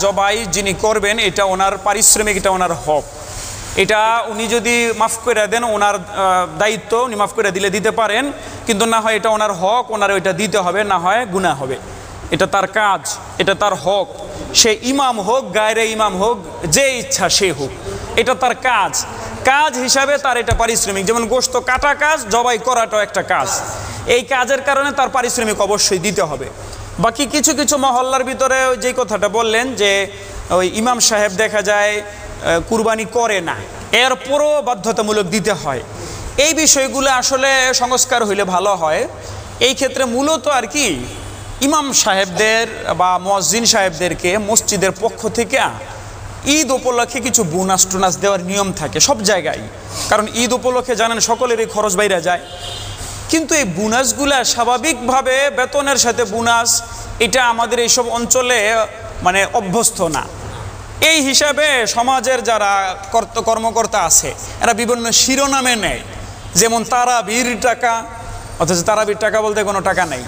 জবাই যিনি করবেন এটা ওনার পারিশ্রমিক, এটা ওনার হক। এটা উনি যদি মাফ করে দেন ওনার দায়িত্ব, উনি মাফ করে দিলে দিতে পারেন, কিন্তু না হয় এটা ওনার হক, ওনার ওইটা দিতে হবে, না হয় গুনাহ হবে। এটা তার কাজ, এটা তার হক। সে ইমাম হোক, গায়রে ইমাম হোক, যে ইচ্ছা সে হোক, এটা তার কাজ। কাজ হিসাবে তার এটা পারিশ্রমিক। যেমন গোশত কাটা কাজ, জবাই করাটাও একটা কাজ। এই কাজের কারণে তার পারিশ্রমিক অবশ্যই দিতে হবে। বাকি কিছু কিছু মহল্লার ভিতরে যে কথাটা বললেন যে ওই ইমাম সাহেব দেখা যায় কুরবানি করে না, এরপরও বাধ্যতামূলক দিতে হয়, এই বিষয়গুলো আসলে সংস্কার হইলে ভালো হয়। এই ক্ষেত্রে মূলত আর কি ইমাম সাহেবদের বা মুয়াজ্জিন সাহেবদেরকে মসজিদের পক্ষ থেকে ঈদ উপলক্ষে কিছু বোনাস টোনাস দেওয়ার নিয়ম থাকে সব জায়গায়। কারণ ঈদ উপলক্ষে জানেন সকলেরই খরচ বাইরে যায়, কিন্তু এই বোনাসগুলা স্বাভাবিকভাবে বেতনের সাথে বোনাস, এটা আমাদের এইসব অঞ্চলে মানে অভ্যস্ত না। এই হিসাবে সমাজের যারা কর্মকর্তা আছে এরা বিভিন্ন শিরোনামে নেয়, যেমন তারাবির টাকা, অথচ তারাবির টাকা বলতে কোনো টাকা নেই।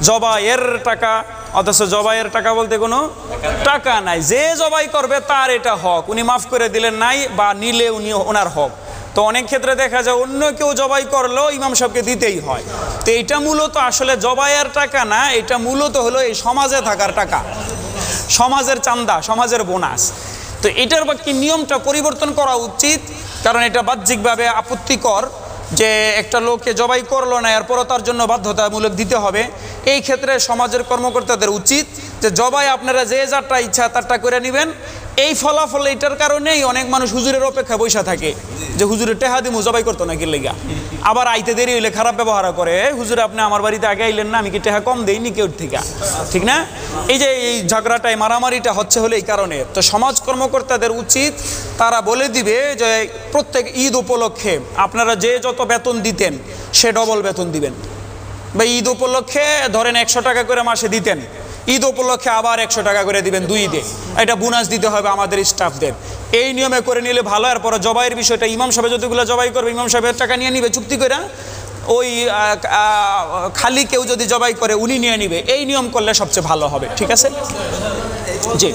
জবাইয়ের টাকা, অথচ জবাইয়ের টাকা বলতে কোনো টাকা নাই। যে জবাই করবে তার এটা হক, উনি মাফ করে দিলেন নাই বা নিলে উনি ওনার হক। তো অনেক ক্ষেত্রে দেখা যায় অন্য কেউ জবাই করলেও ইমাম সাহেবকে দিতেই হয়। তো এটা মূলত আসলে জবাইয়ের টাকা না, এটা মূলত হলো এই সমাজে থাকার টাকা, সমাজের চান্দা, সমাজের বোনাস। তো এটার বাকি নিয়মটা পরিবর্তন করা উচিত, কারণ এটা বাহ্যিকভাবে আপত্তিকর যে একটা লোককে জবাই করলো না এরপরও তার জন্য বাধ্যতামূলক দিতে হবে। এই ক্ষেত্রে সমাজের কর্মকর্তাদের উচিত যে জবাই আপনারা যে যারটা ইচ্ছা তারটা করে নেবেন। এই ফলাফল এটার কারণেই অনেক মানুষ হুজুরের অপেক্ষা বসে থাকে যে হুজুরের টেহা দিমু জবাই করতো না কি লেগা, আবার আইতে দেরি হইলে খারাপ ব্যবহার করে, হুজুর আপনি আমার বাড়িতে আগে আইলেন না, আমি কি টেহা কম দেইনি কেউ থেকে, ঠিক না? এই যে এই ঝগড়াটাই মারামারিটা হচ্ছে হলে এই কারণে। তো সমাজ কর্মকর্তাদের উচিত তারা বলে দিবে যে প্রত্যেক ঈদ উপলক্ষে আপনারা যে যত বেতন দিতেন সে ডবল বেতন দিবেন, বা ঈদ উপলক্ষে ধরেন 100 টাকা করে মাসে দিতেন, ঈদ উপলক্ষে আবার 100 টাকা করে দিবেন 2 ঈদে, এটা বোনাস দিতে হবে আমাদের স্টাফদের। এই নিয়মে করে নিলে ভালো। এরপরে জবাইয়ের বিষয়টা ইমাম সাহেব যতগুলো জবাই করবে ইমাম সাহেবের টাকা নিয়ে নিবে চুক্তি করে, ওই খালি কেউ যদি জবাই করে উনি নিয়ে নিবে। এই নিয়ম করলে সবচেয়ে ভালো হবে, ঠিক আছে? জি।